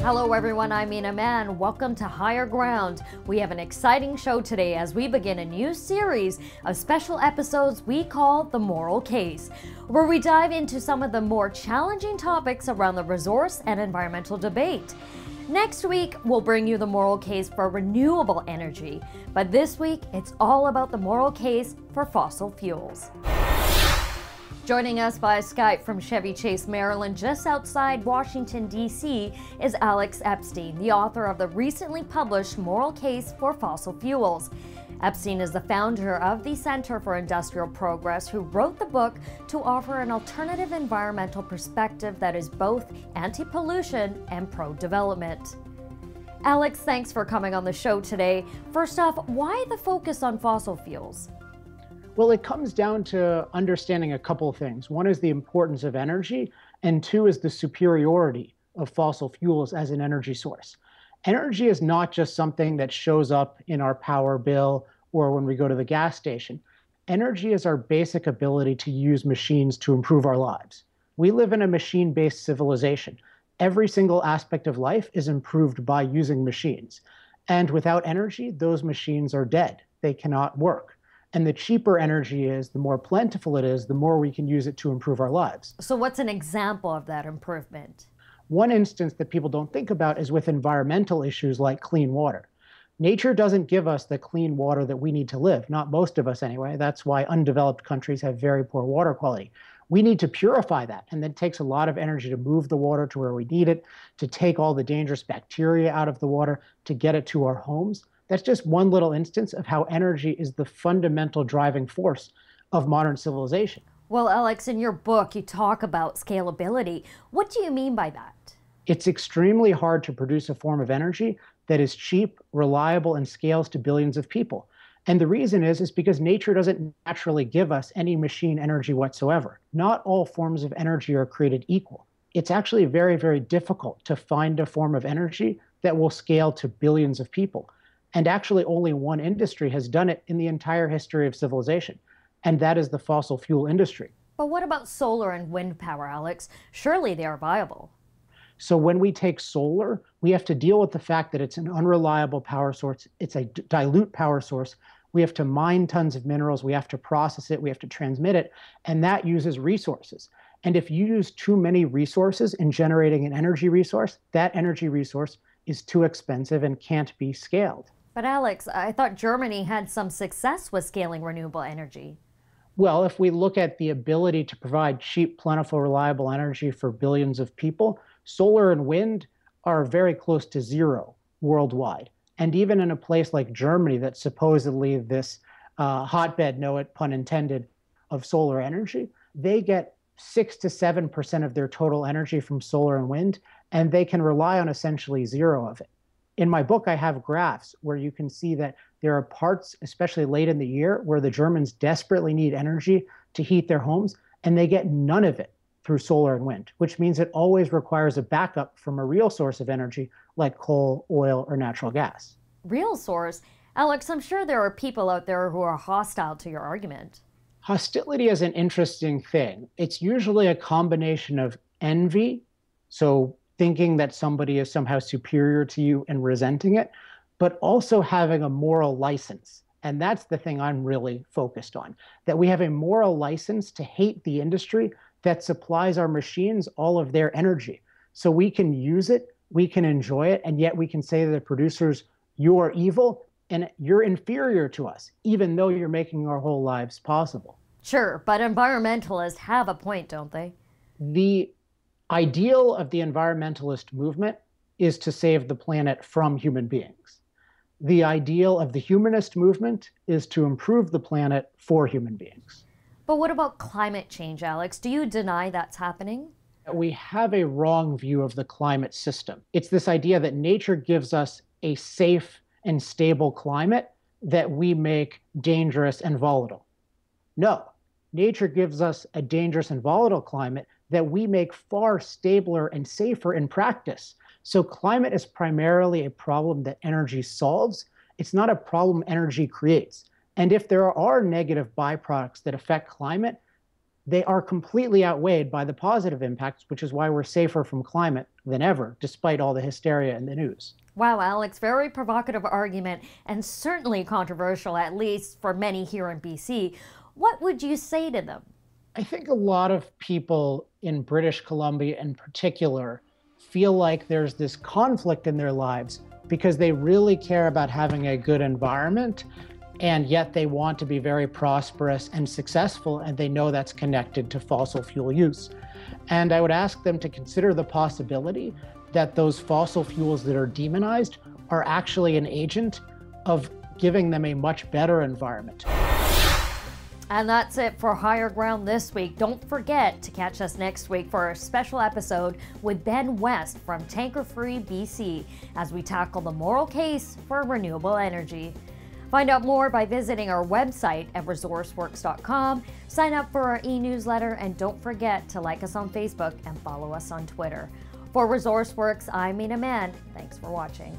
Hello everyone, I'm Ina Man. Welcome to Higher Ground. We have an exciting show today as we begin a new series of special episodes we call The Moral Case, where we dive into some of the more challenging topics around the resource and environmental debate. Next week, we'll bring you the moral case for renewable energy, but this week, it's all about the moral case for fossil fuels. Joining us via Skype from Chevy Chase, Maryland, just outside Washington, D.C., is Alex Epstein, the author of the recently published Moral Case for Fossil Fuels. Epstein is the founder of the Center for Industrial Progress, who wrote the book to offer an alternative environmental perspective that is both anti-pollution and pro-development. Alex, thanks for coming on the show today. First off, why the focus on fossil fuels? Well, it comes down to understanding a couple of things. One is the importance of energy, and two is the superiority of fossil fuels as an energy source. Energy is not just something that shows up in our power bill or when we go to the gas station. Energy is our basic ability to use machines to improve our lives. We live in a machine-based civilization. Every single aspect of life is improved by using machines. And without energy, those machines are dead. They cannot work. And the cheaper energy is, the more plentiful it is, the more we can use it to improve our lives. So what's an example of that improvement? One instance that people don't think about is with environmental issues like clean water. Nature doesn't give us the clean water that we need to live, not most of us anyway. That's why undeveloped countries have very poor water quality. We need to purify that, and it takes a lot of energy to move the water to where we need it, to take all the dangerous bacteria out of the water, to get it to our homes. That's just one little instance of how energy is the fundamental driving force of modern civilization. Well, Alex, in your book, you talk about scalability. What do you mean by that? It's extremely hard to produce a form of energy that is cheap, reliable, and scales to billions of people. And the reason is because nature doesn't naturally give us any machine energy whatsoever. Not all forms of energy are created equal. It's actually very, very difficult to find a form of energy that will scale to billions of people. And actually only one industry has done it in the entire history of civilization, and that is the fossil fuel industry. But what about solar and wind power, Alex? Surely they are viable. So when we take solar, we have to deal with the fact that it's an unreliable power source. It's a dilute power source. We have to mine tons of minerals. We have to process it. We have to transmit it. And that uses resources. And if you use too many resources in generating an energy resource, that energy resource is too expensive and can't be scaled. But Alex, I thought Germany had some success with scaling renewable energy. Well, if we look at the ability to provide cheap, plentiful, reliable energy for billions of people, solar and wind are very close to zero worldwide. And even in a place like Germany, that's supposedly this hotbed, no it pun intended, of solar energy, they get 6 to 7% of their total energy from solar and wind, and they can rely on essentially zero of it. In my book, I have graphs where you can see that there are parts, especially late in the year, where the Germans desperately need energy to heat their homes, and they get none of it through solar and wind, which means it always requires a backup from a real source of energy like coal, oil, or natural gas. Real source? Alex, I'm sure there are people out there who are hostile to your argument. Hostility is an interesting thing. It's usually a combination of envy, so thinking that somebody is somehow superior to you and resenting it, but also having a moral license. And that's the thing I'm really focused on, that we have a moral license to hate the industry that supplies our machines all of their energy. So we can use it, we can enjoy it, and yet we can say to the producers, you are evil and you're inferior to us, even though you're making our whole lives possible. Sure, but environmentalists have a point, don't they? The ideal of the environmentalist movement is to save the planet from human beings. The ideal of the humanist movement is to improve the planet for human beings. But what about climate change, Alex? Do you deny that's happening? We have a wrong view of the climate system. It's this idea that nature gives us a safe and stable climate that we make dangerous and volatile. No, nature gives us a dangerous and volatile climate that we make far stabler and safer in practice. So climate is primarily a problem that energy solves. It's not a problem energy creates. And if there are negative byproducts that affect climate, they are completely outweighed by the positive impacts, which is why we're safer from climate than ever, despite all the hysteria in the news. Wow, Alex, very provocative argument and certainly controversial, at least for many here in BC. What would you say to them? I think a lot of people in British Columbia in particular feel like there's this conflict in their lives because they really care about having a good environment, and yet they want to be very prosperous and successful, and they know that's connected to fossil fuel use. And I would ask them to consider the possibility that those fossil fuels that are demonized are actually an agent of giving them a much better environment. And that's it for Higher Ground this week. Don't forget to catch us next week for our special episode with Ben West from Tanker Free BC as we tackle the moral case for renewable energy. Find out more by visiting our website at resourceworks.com, sign up for our e-newsletter, and don't forget to like us on Facebook and follow us on Twitter. For ResourceWorks, I'm Mina Man. Thanks for watching.